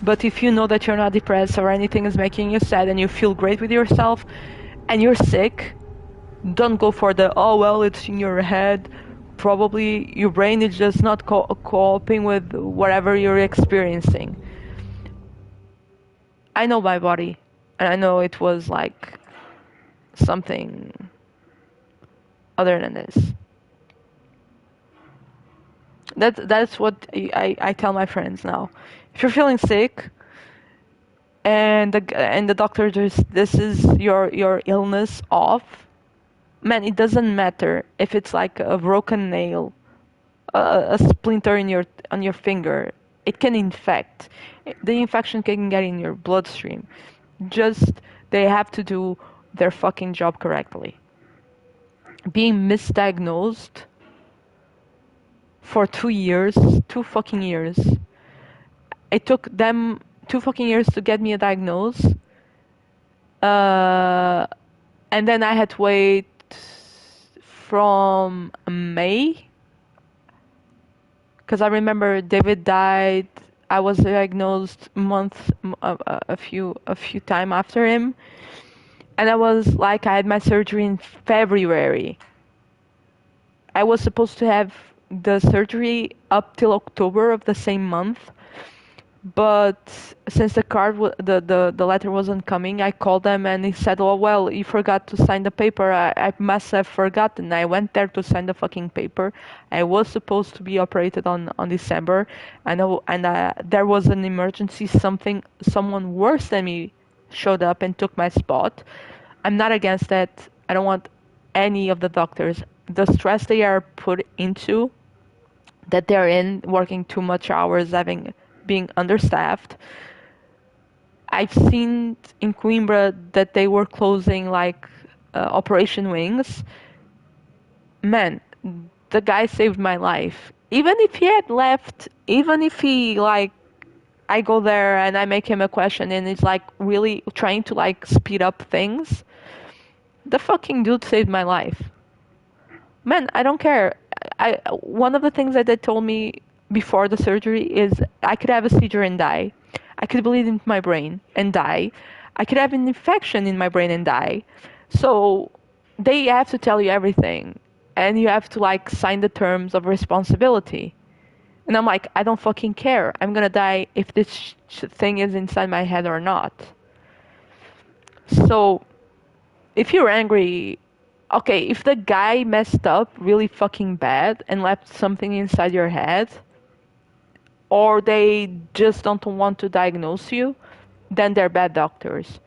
but if you know that you're not depressed or anything is making you sad and you feel great with yourself and you're sick, don't go for the, oh well, it's in your head. Probably your brain is just not coping with whatever you're experiencing. I know my body, and I know it was like something other than this. That's what I tell my friends now. If you're feeling sick, and the doctor just, this is your illness off, man, it doesn't matter if it's like a broken nail, a splinter on your finger. It can infect. The infection can get in your bloodstream. Just, they have to do their fucking job correctly. Being misdiagnosed for 2 fucking years. It took them 2 fucking years to get me a diagnosis. And then I had to wait from May. Because I remember David died. I was diagnosed a few time after him. And I was like, I had my surgery in February. I was supposed to have the surgery up till October of the same month. But since the letter wasn't coming, I called them and he said, "Oh well, you forgot to sign the paper. I must have forgotten." I went there to sign the fucking paper. I was supposed to be operated on December, and there was an emergency. Someone worse than me showed up and took my spot. I'm not against that. I don't want any of the doctors. The stress they are put into, that they're in, working too much hours, having being understaffed. I've seen in Coimbra that they were closing like operation wings. Man, the guy saved my life. Even if he had left, even if he like I go there and I make him a question and he's like really trying to like speed up things, the fucking dude saved my life. Man, I don't care. I One of the things that they told me before the surgery is I could have a seizure and die. I could bleed into my brain and die. I could have an infection in my brain and die. So they have to tell you everything, and you have to like sign the terms of responsibility. And I'm like, I don't fucking care. I'm gonna die if this thing is inside my head or not. So if you're angry, okay, if the guy messed up really fucking bad and left something inside your head, or they just don't want to diagnose you, then they're bad doctors.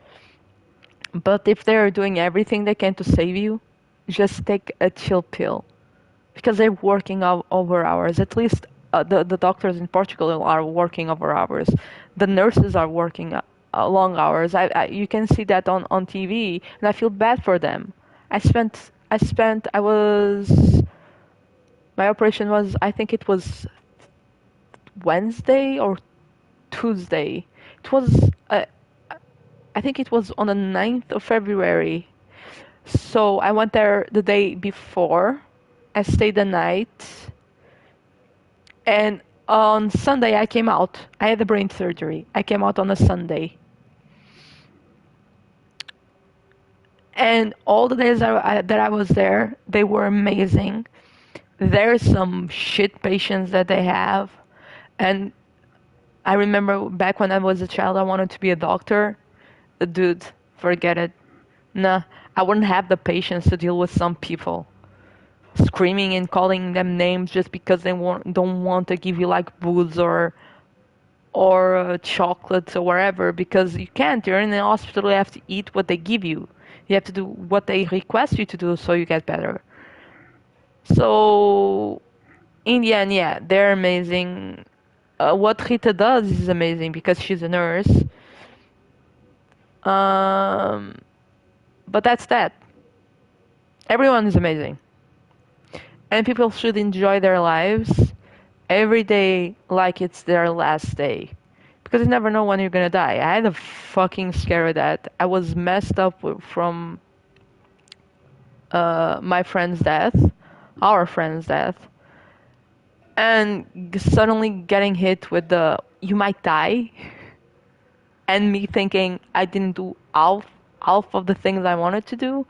But if they're doing everything they can to save you, just take a chill pill. Because they're working over hours. At least the doctors in Portugal are working over hours. The nurses are working long hours. You can see that on TV, and I feel bad for them. I was, my operation was, I think it was Wednesday or Tuesday. It was, I think it was on the 9th of February. So I went there the day before. I stayed the night. And on Sunday I came out. I had the brain surgery. I came out on a Sunday. And all the days that I was there, they were amazing. There's some shit patients that they have. And I remember back when I was a child, I wanted to be a doctor. Dude, forget it. Nah, I wouldn't have the patience to deal with some people screaming and calling them names just because they don't want to give you like booze or chocolates or whatever, because you can't. You're in the hospital. You have to eat what they give you. You have to do what they request you to do so you get better. So in the end, yeah, they're amazing. What Rita does is amazing because she's a nurse. Um, but that's that. Everyone is amazing, and people should enjoy their lives every day like it's their last day. Because you never know when you're gonna die. I had a fucking scare of that. I was messed up from my friend's death, our friend's death, and suddenly getting hit with the "you might die," and me thinking I didn't do half of the things I wanted to do.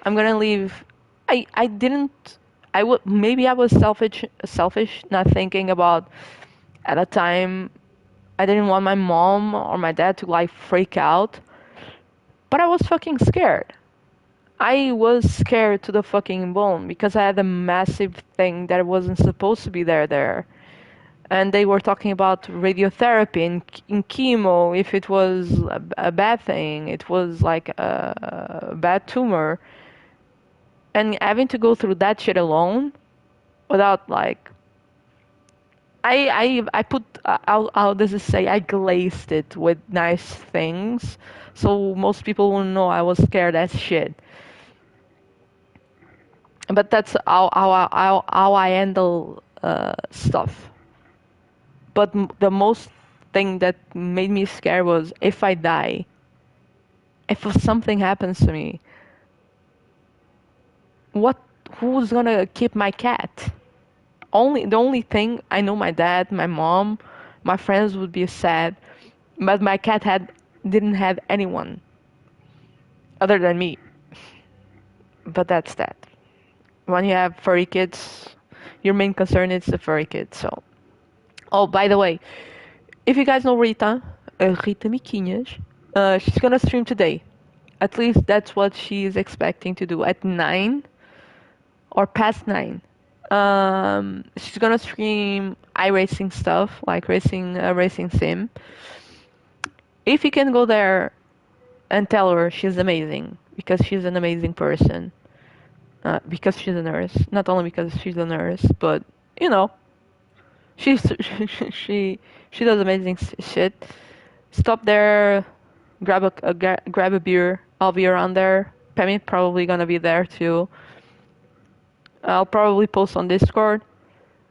I'm gonna leave. I didn't. I would maybe I was selfish, not thinking about at a time. I didn't want my mom or my dad to like freak out, but I was fucking scared. I was scared to the fucking bone because I had a massive thing that wasn't supposed to be there. And they were talking about radiotherapy in chemo, if it was a bad thing, it was like a bad tumor. And having to go through that shit alone without like I put how does it say, I glazed it with nice things so most people will know I was scared as shit. But that's how I handle stuff. But the most thing that made me scared was if I die, if something happens to me, what who's gonna keep my cat? The only thing I know, my dad, my mom, my friends would be sad, but my cat didn't have anyone other than me. But that's that. When you have furry kids, your main concern is the furry kids. So, oh, by the way, if you guys know Rita, Rita Miquinhas, she's gonna stream today. At least that's what she's expecting to do at 9 or past 9. She's gonna stream iRacing stuff, like racing sim. If you can go there and tell her she's amazing, because she's an amazing person, because she's a nurse, not only because she's a nurse, but you know, she's she does amazing shit. Stop there, grab a beer. I'll be around there. Pammy probably gonna be there too. I'll probably post on Discord,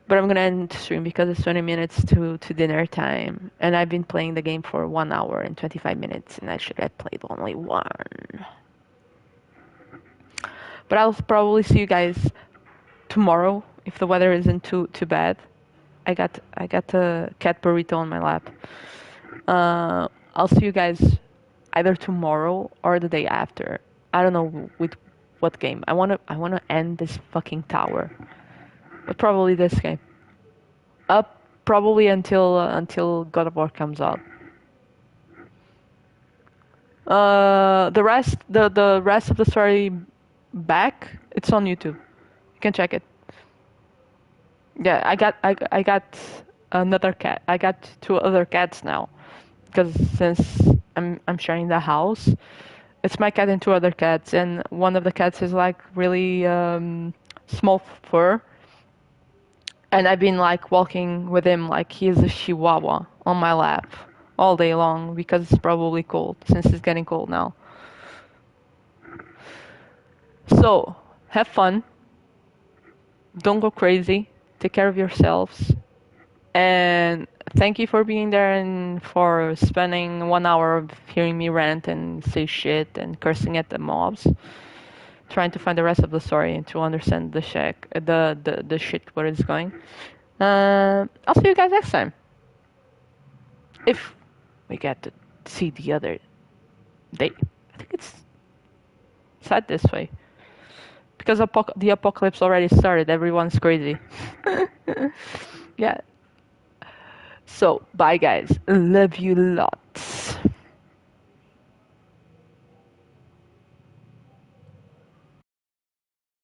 but I'm gonna end the stream because it's 20 minutes to dinner time, and I've been playing the game for 1 hour and 25 minutes, and actually I played only one. But I'll probably see you guys tomorrow if the weather isn't too bad. I got a cat burrito on my lap. I'll see you guys either tomorrow or the day after. I don't know with what game. I wanna end this fucking tower, but probably this game. Up probably until God of War comes out. The rest of the story back, it's on YouTube. You can check it. Yeah, I got another cat. I got 2 other cats now, because since I'm sharing the house, it's my cat and 2 other cats, and one of the cats is like really small fur, and I've been like walking with him like he's a chihuahua on my lap all day long because it's probably cold since it's getting cold now. So have fun. Don't go crazy. Take care of yourselves. And thank you for being there and for spending 1 hour of hearing me rant and say shit and cursing at the mobs. Trying to find the rest of the story and to understand the shit where it's going. I'll see you guys next time. If we get to see the other day. I think it's sad this way. Because the apocalypse already started. Everyone's crazy. Yeah. So, bye guys. Love you a lot.